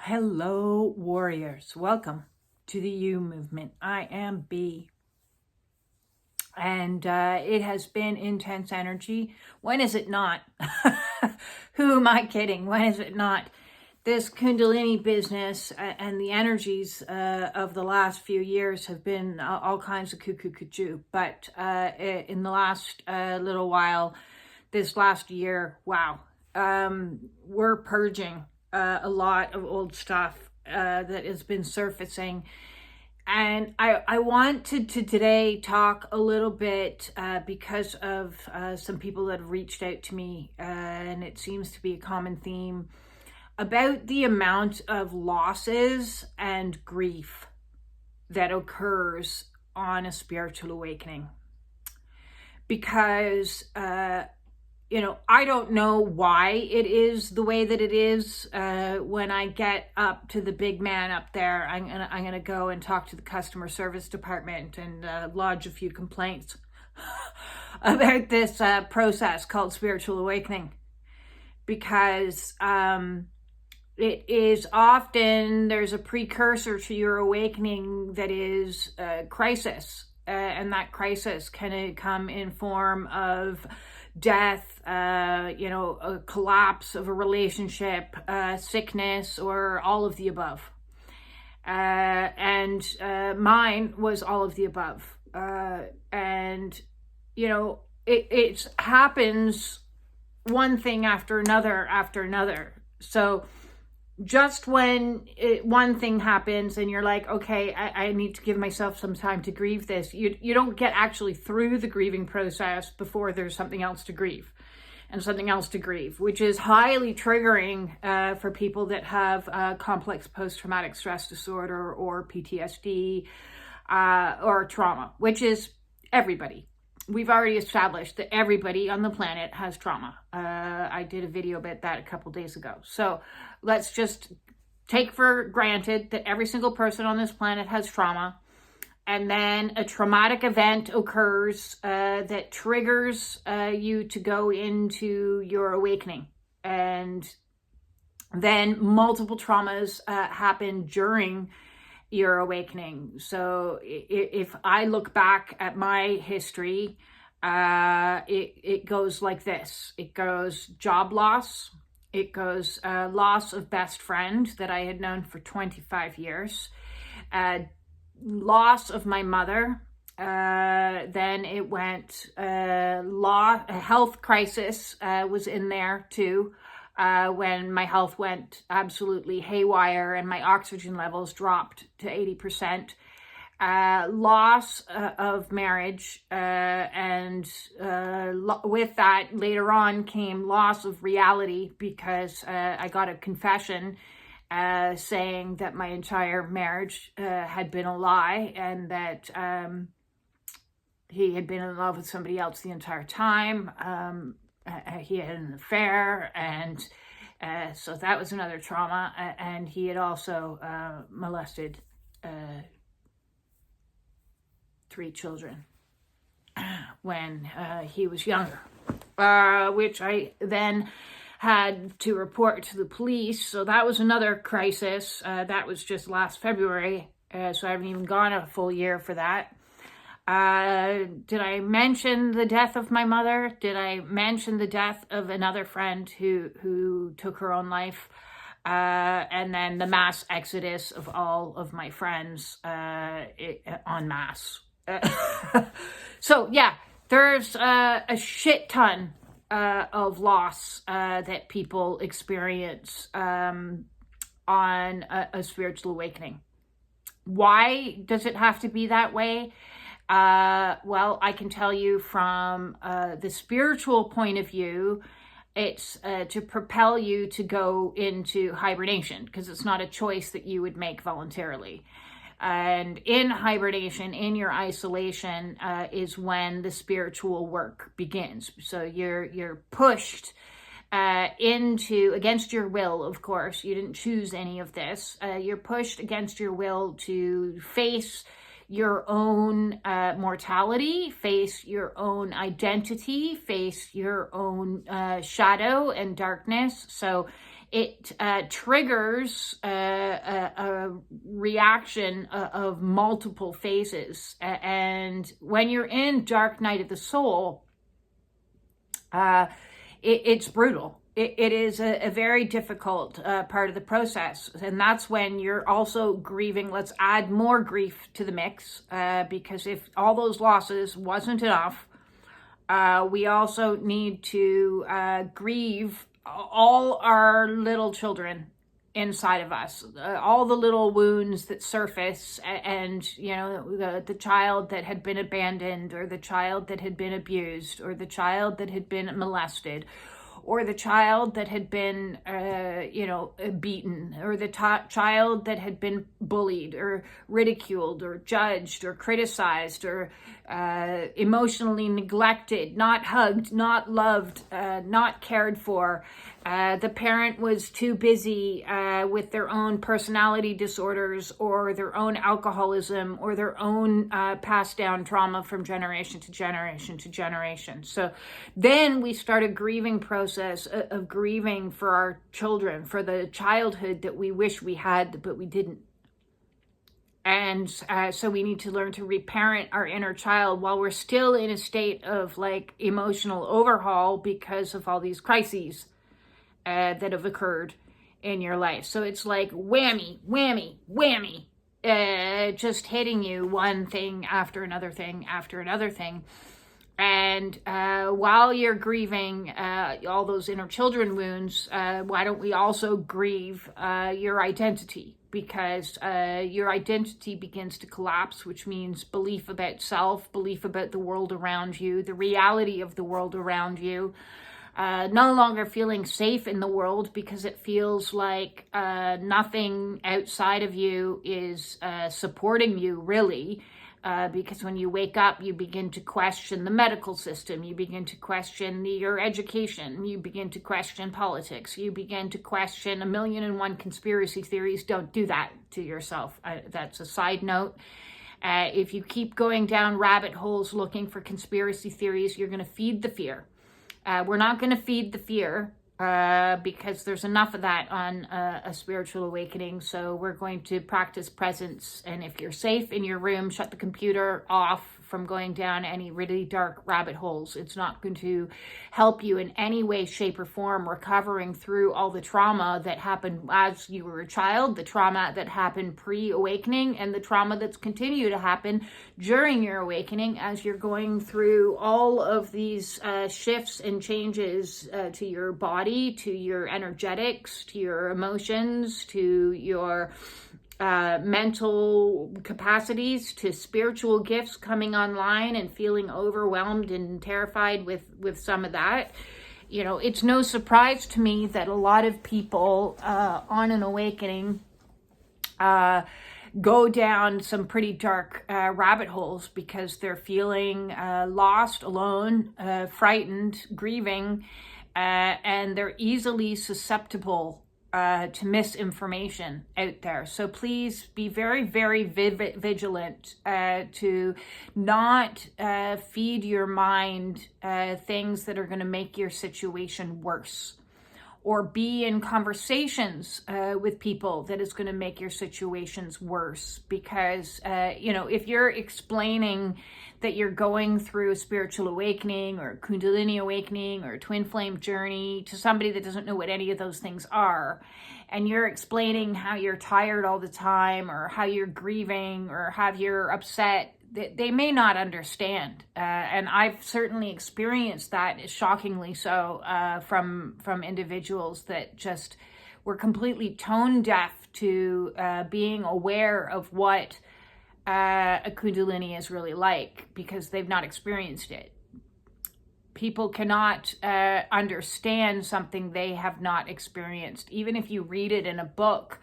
Hello, warriors. Welcome to the You Movement. I am B. And it has been intense energy. When is it not? Who am I kidding? When is it not? This Kundalini business and the energies of the last few years have been all kinds of cuckoo. But in the last little while, this last year, wow, we're purging a lot of old stuff that has been surfacing. And I wanted to today talk a little bit because of some people that have reached out to me, and it seems to be a common theme, about the amount of losses and grief that occurs on a spiritual awakening. Because I don't know why it is the way that it is. When I get up to the big man up there, I'm gonna go and talk to the customer service department and lodge a few complaints about this process called spiritual awakening, because it is often, there's a precursor to your awakening that is crisis, and that crisis can come in form of death, a collapse of a relationship, sickness, or all of the above. And mine was all of the above. It happens one thing after another. So just when one thing happens and you're like, okay, I need to give myself some time to grieve this, you don't get actually through the grieving process before there's something else to grieve and something else to grieve, which is highly triggering for people that have complex post-traumatic stress disorder or PTSD or trauma, which is everybody. We've already established that everybody on the planet has trauma. I did a video about that a couple days ago. So let's just take for granted that every single person on this planet has trauma. And then a traumatic event occurs that triggers you to go into your awakening. And then multiple traumas happen during your awakening. So if I look back at my history, it goes like this. It goes job loss. It goes loss of best friend that I had known for 25 years. Loss of my mother. Then it went health crisis was in there too. When my health went absolutely haywire and my oxygen levels dropped to 80%, loss of marriage, and with that later on came loss of reality, because I got a confession saying that my entire marriage had been a lie, and that he had been in love with somebody else the entire time. He had an affair, and so that was another trauma. And he had also molested 3 children when he was younger, which I then had to report to the police. So that was another crisis. That was just last February, so I haven't even gone a full year for that. Did I mention the death of my mother? Did I mention the death of another friend who took her own life? And then the mass exodus of all of my friends en masse. So yeah, there's a shit ton of loss that people experience on a spiritual awakening. Why does it have to be that way? Well, I can tell you from the spiritual point of view, it's to propel you to go into hibernation, because it's not a choice that you would make voluntarily. And in hibernation, in your isolation, is when the spiritual work begins. So you're pushed into, against your will, of course. You didn't choose any of this. You're pushed against your will to face your own mortality, face your own identity, face your own shadow and darkness. So it triggers a reaction of multiple phases. And when you're in dark night of the soul, it's brutal. It is a very difficult part of the process. And that's when you're also grieving. Let's add more grief to the mix, because if all those losses wasn't enough, we also need to grieve all our little children inside of us, all the little wounds that surface, and the child that had been abandoned, or the child that had been abused, or the child that had been molested, or the child that had been beaten, or the child that had been bullied or ridiculed or judged or criticized, or emotionally neglected, not hugged, not loved, not cared for. The parent was too busy with their own personality disorders, or their own alcoholism, or their own passed down trauma from generation to generation to generation. So then we start a grieving process of grieving for our children, for the childhood that we wish we had, but we didn't. And so we need to learn to reparent our inner child while we're still in a state of like emotional overhaul because of all these crises that have occurred in your life. So it's like whammy, whammy, whammy, just hitting you one thing after another thing after another thing. And while you're grieving all those inner children wounds, why don't we also grieve your identity? Because your identity begins to collapse, which means belief about self, belief about the world around you, the reality of the world around you. No longer feeling safe in the world because it feels like nothing outside of you is supporting you, really. Because when you wake up, you begin to question the medical system, you begin to question your education, you begin to question politics, you begin to question 1,000,001 conspiracy theories. Don't do that to yourself. That's a side note. If you keep going down rabbit holes looking for conspiracy theories, you're going to feed the fear. We're not going to feed the fear because there's enough of that on a spiritual awakening. So we're going to practice presence. And if you're safe in your room, shut the computer off from going down any really dark rabbit holes. It's not going to help you in any way, shape, or form recovering through all the trauma that happened as you were a child, the trauma that happened pre-awakening, and the trauma that's continued to happen during your awakening as you're going through all of these shifts and changes to your body, to your energetics, to your emotions, to your mental capacities, to spiritual gifts coming online and feeling overwhelmed and terrified with some of that. It's no surprise to me that a lot of people on an awakening go down some pretty dark rabbit holes because they're feeling lost, alone, frightened, grieving, and they're easily susceptible to misinformation out there. So please be very, very vigilant to not feed your mind things that are going to make your situation worse, or be in conversations with people that is going to make your situations worse. Because, if you're explaining that you're going through a spiritual awakening or Kundalini awakening or twin flame journey to somebody that doesn't know what any of those things are, and you're explaining how you're tired all the time, or how you're grieving, or how you're upset, they may not understand. And I've certainly experienced that, shockingly so, from individuals that just were completely tone deaf to being aware of what a Kundalini is really like, because they've not experienced it. People cannot understand something they have not experienced. Even if you read it in a book,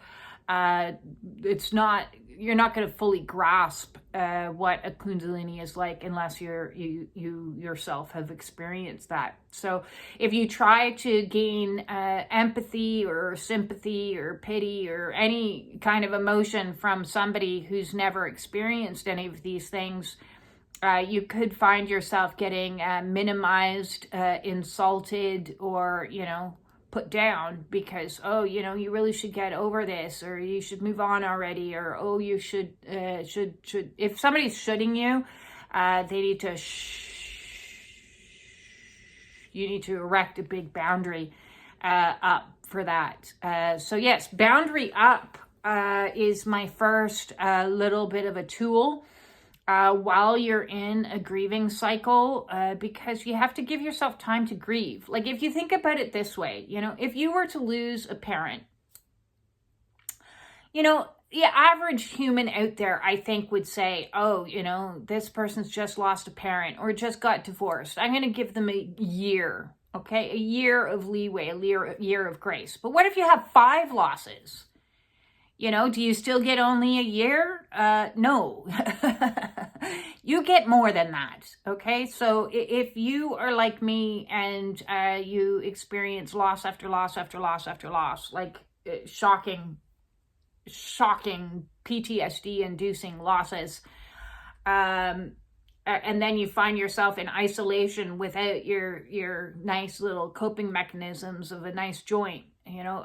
you're not going to fully grasp what a Kundalini is like unless you yourself have experienced that. So if you try to gain empathy or sympathy or pity or any kind of emotion from somebody who's never experienced any of these things, you could find yourself getting minimized, insulted, or, put down because, oh, you know, you really should get over this, or you should move on already, or, oh, you should, if somebody's shoulding you, they need to you need to erect a big boundary up for that. So yes, boundary up is my first little bit of a tool while you're in a grieving cycle, because you have to give yourself time to grieve. Like, if you think about it this way, you know, if you were to lose a parent, you know, the average human out there, I think, would say, oh, you know, this person's just lost a parent or just got divorced. I'm going to give them a year, okay? A year of leeway, a year of grace. But what if you have 5 losses? You know, do you still get only a year? No. You get more than that, okay? So if you are like me and you experience loss after loss after loss after loss, like shocking PTSD-inducing losses, and then you find yourself in isolation without your nice little coping mechanisms of a nice joint. You know,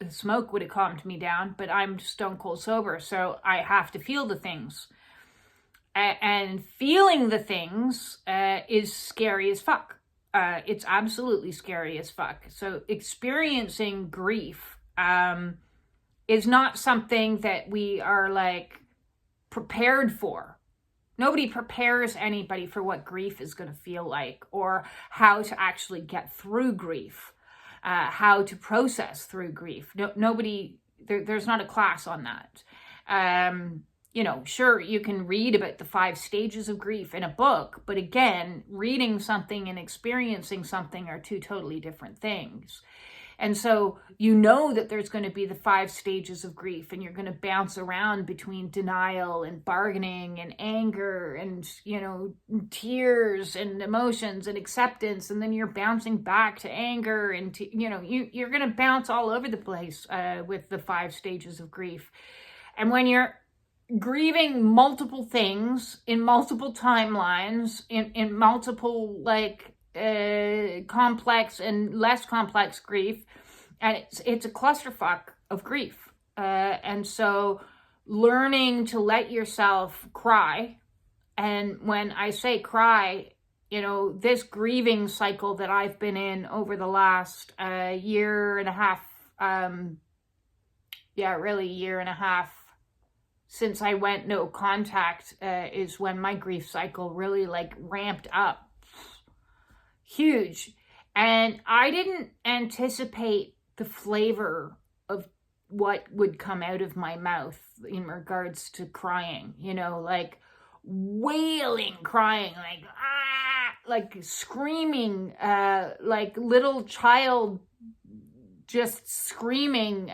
smoke would have calmed me down, but I'm stone cold sober, so I have to feel the things. And feeling the things is scary as fuck. It's absolutely scary as fuck. So experiencing grief is not something that we are like prepared for. Nobody prepares anybody for what grief is going to feel like, or how to actually get through grief, how to process through grief. Nobody, there's not a class on that. You know, sure, you can read about the 5 stages of grief in a book, but again, reading something and experiencing something are 2 totally different things. And so you know that there's going to be the 5 stages of grief, and you're going to bounce around between denial and bargaining and anger and, you know, tears and emotions and acceptance. And then you're bouncing back to anger and, you know, you're going to bounce all over the place with the 5 stages of grief. And when you're grieving multiple things in multiple timelines, in multiple, like, complex and less complex grief, and it's a clusterfuck of grief, and so learning to let yourself cry. And when I say cry, you know, this grieving cycle that I've been in over the last year and a half, really year and a half since I went no contact, is when my grief cycle really like ramped up huge. And I didn't anticipate the flavor of what would come out of my mouth in regards to crying, you know, like wailing, crying, like screaming, like little child, just screaming,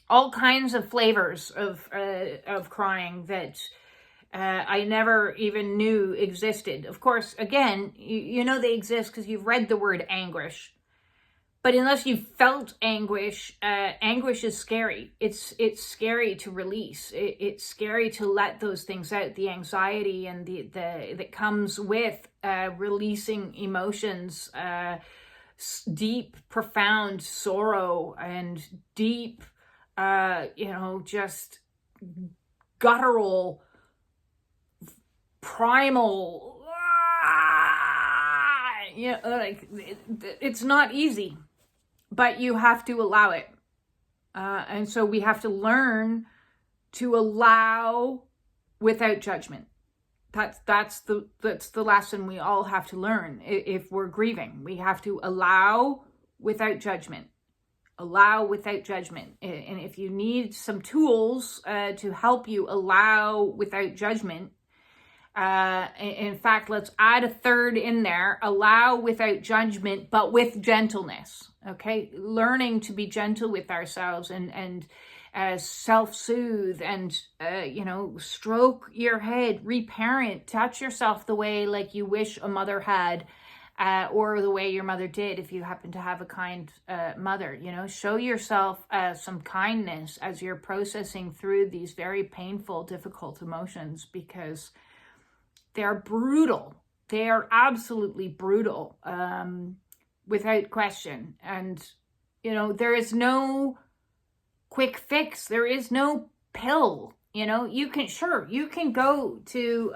all kinds of flavors of crying that I never even knew existed. Of course, again, you know they exist because you've read the word anguish. But unless you've felt anguish, anguish is scary. It's scary to release. It's scary to let those things out. The anxiety and the that comes with releasing emotions, deep, profound sorrow and deep, just guttural, primal, it's not easy, but you have to allow it. And so we have to learn to allow without judgment. That's the lesson we all have to learn. If we're grieving, we have to allow without judgment. Allow without judgment. And if you need some tools to help you allow without judgment, in fact, let's add a third in there: allow without judgment, but with gentleness. Okay, learning to be gentle with ourselves and self-soothe and stroke your head, reparent, touch yourself the way like you wish a mother had, or the way your mother did if you happen to have a kind mother. Show yourself some kindness as you're processing through these very painful, difficult emotions, because they're brutal. They are absolutely brutal. without question. And, there is no quick fix. There is no pill. You can go to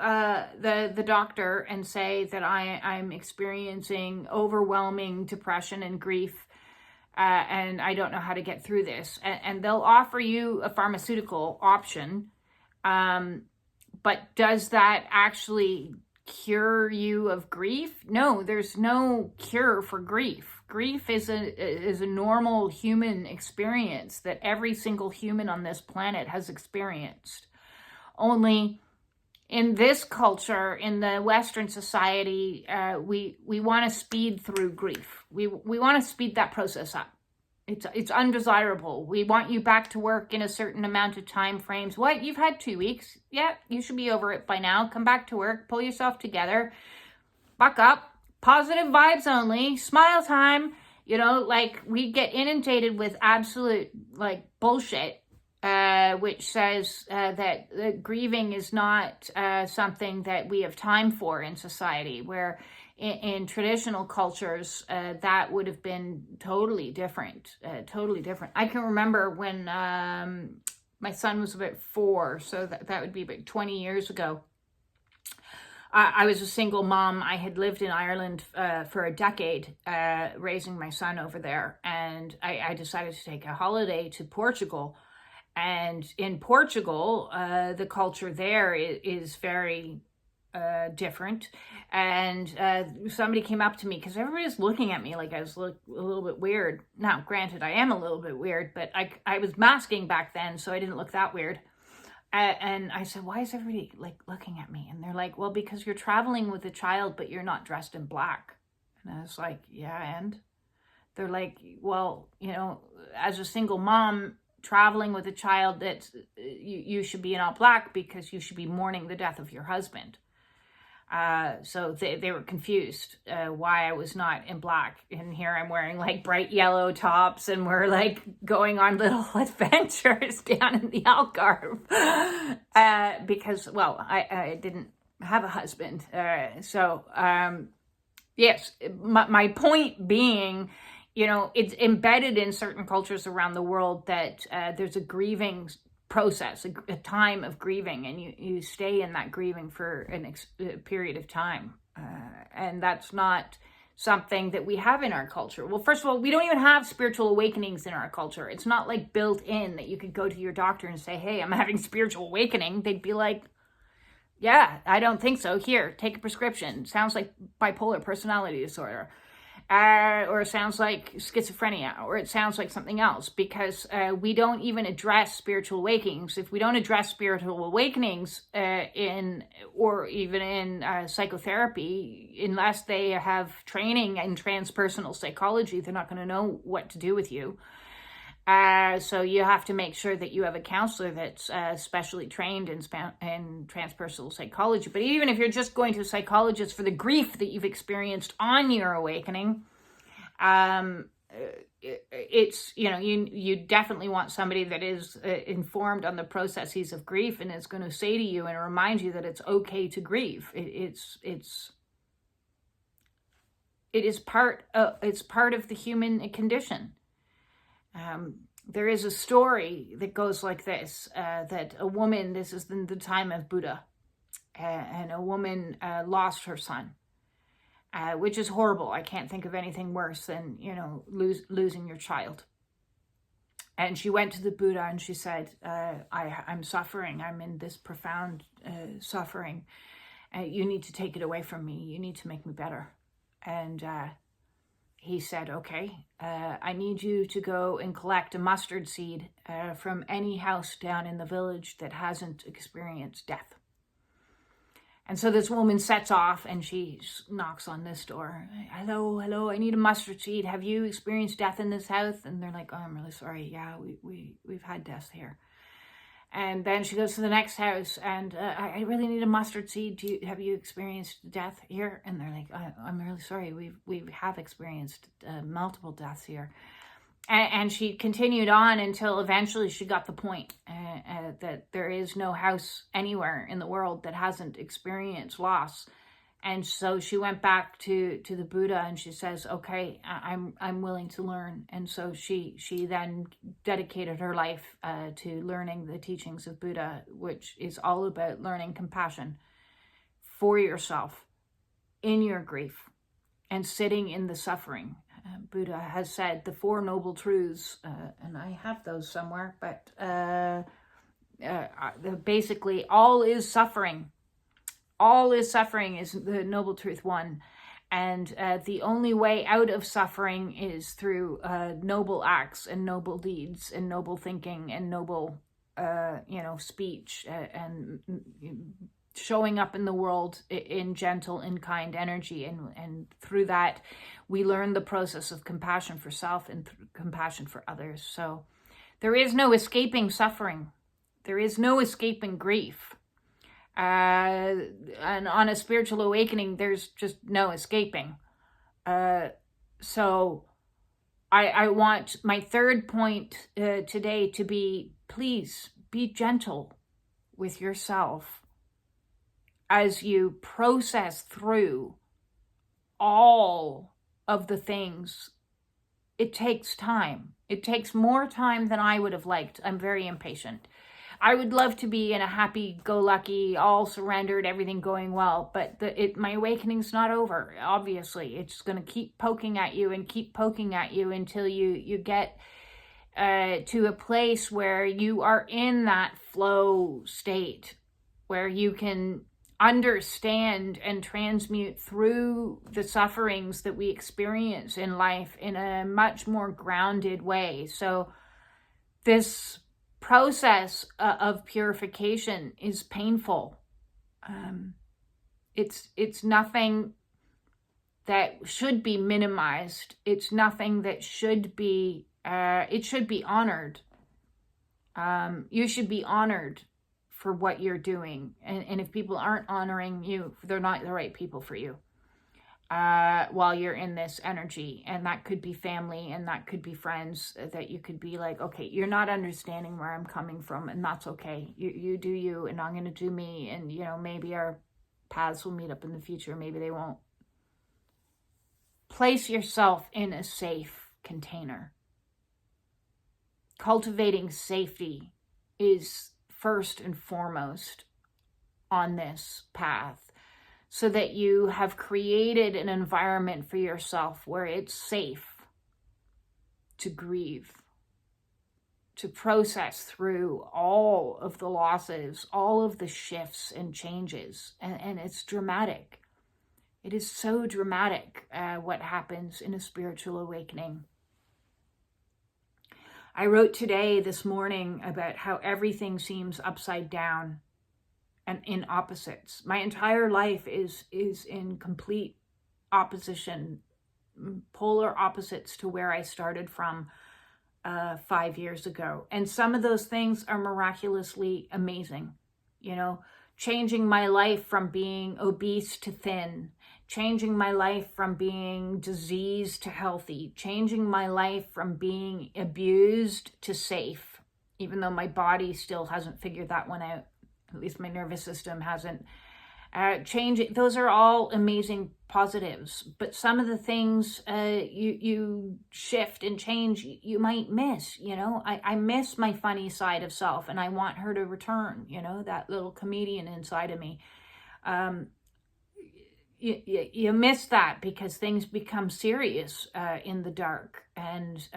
the doctor and say that I'm experiencing overwhelming depression and grief, and I don't know how to get through this. And they'll offer you a pharmaceutical option. But does that actually cure you of grief? No, there's no cure for grief. Grief is a normal human experience that every single human on this planet has experienced. Only in this culture, in the Western society, we want to speed through grief. We want to speed that process up. It's undesirable. We want you back to work in a certain amount of time frames. What? You've had 2 weeks. Yeah, you should be over it by now. Come back to work. Pull yourself together. Buck up. Positive vibes only. Smile time. We get inundated with absolute, bullshit, which says that grieving is not something that we have time for in society, where in traditional cultures, that would have been totally different. I can remember when my son was about 4, so that would be about 20 years ago. I was a single mom. I had lived in Ireland for a decade, raising my son over there, and I decided to take a holiday to Portugal. And in Portugal, the culture there is very different. And somebody came up to me, because everybody's looking at me like I was a little bit weird. Now, granted, I am a little bit weird, but I was masking back then, so I didn't look that weird. And I said, why is everybody looking at me? And they're like, well, because you're traveling with a child, but you're not dressed in black. And I was like, yeah, and? They're like, well, as a single mom traveling with a child, that you should be in all black because you should be mourning the death of your husband. So they were confused why I was not in black. And here I'm wearing bright yellow tops, and we're going on little adventures down in the Algarve because, well, I didn't have a husband. Yes, my point being, it's embedded in certain cultures around the world that there's a grieving process, a time of grieving, and you stay in that grieving for a period of time. And that's not something that we have in our culture. Well, first of all, we don't even have spiritual awakenings in our culture. It's not built in that you could go to your doctor and say, hey, I'm having spiritual awakening. They'd be like, yeah, I don't think so. Here, take a prescription. Sounds like bipolar personality disorder. Or it sounds like schizophrenia, or it sounds like something else, because we don't even address spiritual awakenings. If we don't address spiritual awakenings in psychotherapy, unless they have training in transpersonal psychology, they're not going to know what to do with you. So you have to make sure that you have a counselor that's specially trained in transpersonal psychology. But even if you're just going to a psychologist for the grief that you've experienced on your awakening, it's, you definitely want somebody that is informed on the processes of grief and is going to say to you and remind you that it's okay to grieve. It is part of the human condition. There is a story that goes like this, that a woman, this is in the time of Buddha, and a woman lost her son, which is horrible. I can't think of anything worse than, losing your child. And she went to the Buddha and she said, I'm suffering. I'm in this profound suffering. You need to take it away from me. You need to make me better. And he said, okay, I need you to go and collect a mustard seed from any house down in the village that hasn't experienced death. And so this woman sets off and she knocks on this door. Hello, I need a mustard seed. Have you experienced death in this house? And they're like, oh, I'm really sorry. Yeah, we've had death here. And then she goes to the next house and I really need a mustard seed. Have you experienced death here? And they're like, I'm really sorry. We have experienced multiple deaths here. And she continued on until eventually she got the point that there is no house anywhere in the world that hasn't experienced loss. And so she went back to the Buddha and she says, okay, I'm willing to learn. And so she then dedicated her life to learning the teachings of Buddha, which is all about learning compassion for yourself in your grief and sitting in the suffering. Buddha has said the Four Noble Truths, and I have those somewhere, but basically all is suffering. All is suffering is the Noble Truth 1. And the only way out of suffering is through noble acts and noble deeds and noble thinking and noble, speech and showing up in the world in gentle and kind energy. And through that, we learn the process of compassion for self and compassion for others. So there is no escaping suffering. There is no escaping grief. And on a spiritual awakening, there's just no escaping. So I want my third point today to be, please be gentle with yourself as you process through all of the things. It takes time. It takes more time than I would have liked. I'm very impatient. I would love to be in a happy-go-lucky, all surrendered, everything going well, but my awakening's not over, obviously. It's going to keep poking at you and keep poking at you until you get to a place where you are in that flow state, where you can understand and transmute through the sufferings that we experience in life in a much more grounded way. So this process of purification is painful. It's nothing that should be minimized. It's nothing that should be, it should be honored. You should be honored for what you're doing. And if people aren't honoring you, they're not the right people for you. While you're in this energy, and that could be family, and that could be friends, that you could be like, okay, you're not understanding where I'm coming from, and that's okay. You do you, and I'm going to do me, and maybe our paths will meet up in the future, maybe they won't. Place yourself in a safe container. Cultivating safety is first and foremost on this path, so that you have created an environment for yourself where it's safe to grieve, to process through all of the losses, all of the shifts and changes. And it's dramatic. It is so dramatic what happens in a spiritual awakening. I wrote this morning, about how everything seems upside down and in opposites. My entire life is in complete opposition, polar opposites to where I started from 5 years ago. And some of those things are miraculously amazing. Changing my life from being obese to thin, changing my life from being diseased to healthy, changing my life from being abused to safe, even though my body still hasn't figured that one out. At least my nervous system hasn't. Changing, those are all amazing positives. But some of the things you shift and change, you might miss. I miss my funny side of self, and I want her to return. That little comedian inside of me. You miss that because things become serious in the dark, and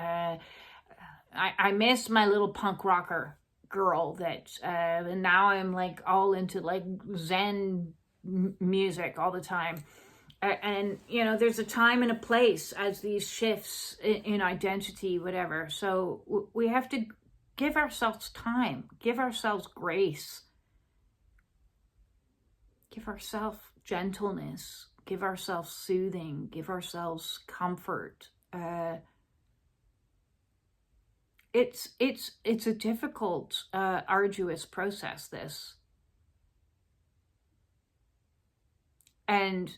I miss my little punk rocker girl that and now I'm like all into like Zen music all the time, and there's a time and a place as these shifts in identity, whatever. So we have to give ourselves time, give ourselves grace, give ourselves gentleness, give ourselves soothing, give ourselves comfort. It's a difficult, arduous process, this. And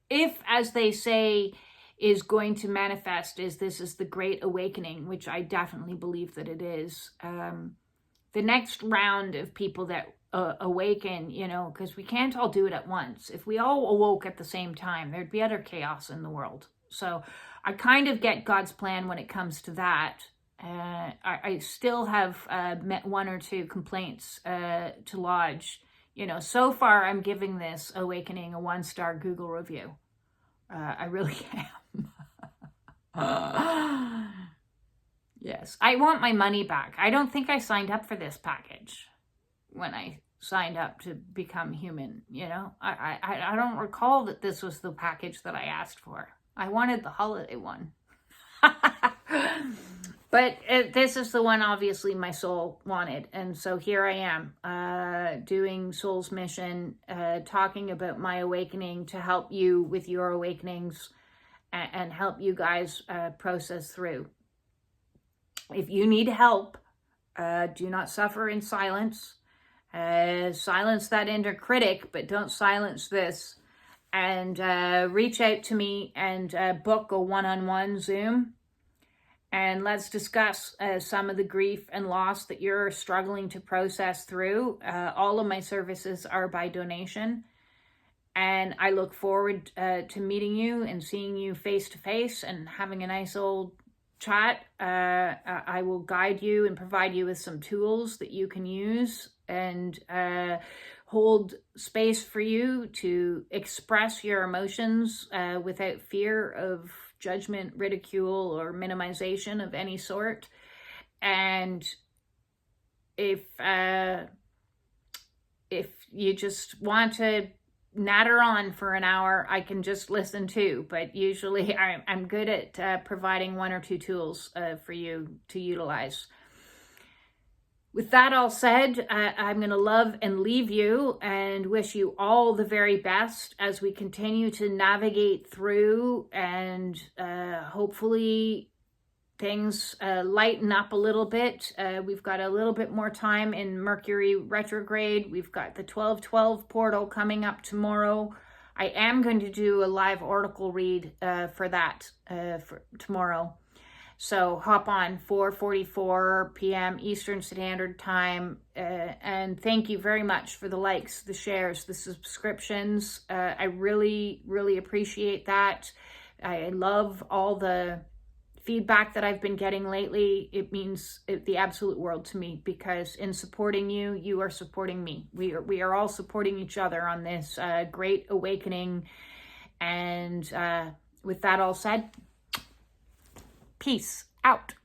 if, as they say, is going to manifest as this is the Great Awakening, which I definitely believe that it is, the next round of people that awaken, because we can't all do it at once. If we all awoke at the same time, there'd be utter chaos in the world. So I kind of get God's plan when it comes to that. I still have met one or two complaints to lodge. So far I'm giving this awakening a 1-star Google review. I really am. Yes, I want my money back. I don't think I signed up for this package when I signed up to become human. I don't recall that this was the package that I asked for. I wanted the holiday one. But this is the one, obviously, my soul wanted. And so here I am, doing Soul's Mission, talking about my awakening to help you with your awakenings and help you guys process through. If you need help, do not suffer in silence. Silence that inner critic, but don't silence this. And reach out to me and book a one-on-one Zoom. And let's discuss some of the grief and loss that you're struggling to process through. All of my services are by donation. And I look forward to meeting you and seeing you face to face and having a nice old chat. I will guide you and provide you with some tools that you can use and hold space for you to express your emotions without fear of judgment, ridicule, or minimization of any sort. And if you just want to natter on for an hour, I can just listen too. But usually I'm good at providing 1 or 2 tools for you to utilize. With that all said, I'm going to love and leave you and wish you all the very best as we continue to navigate through, and hopefully things lighten up a little bit. We've got a little bit more time in Mercury retrograde. We've got the 12/12 portal coming up tomorrow. I am going to do a live oracle read for that for tomorrow. So hop on 4:44 p.m. Eastern Standard Time. And thank you very much for the likes, the shares, the subscriptions. I really, really appreciate that. I love all the feedback that I've been getting lately. It means the absolute world to me, because in supporting you, you are supporting me. We are all supporting each other on this great awakening. And with that all said, peace out.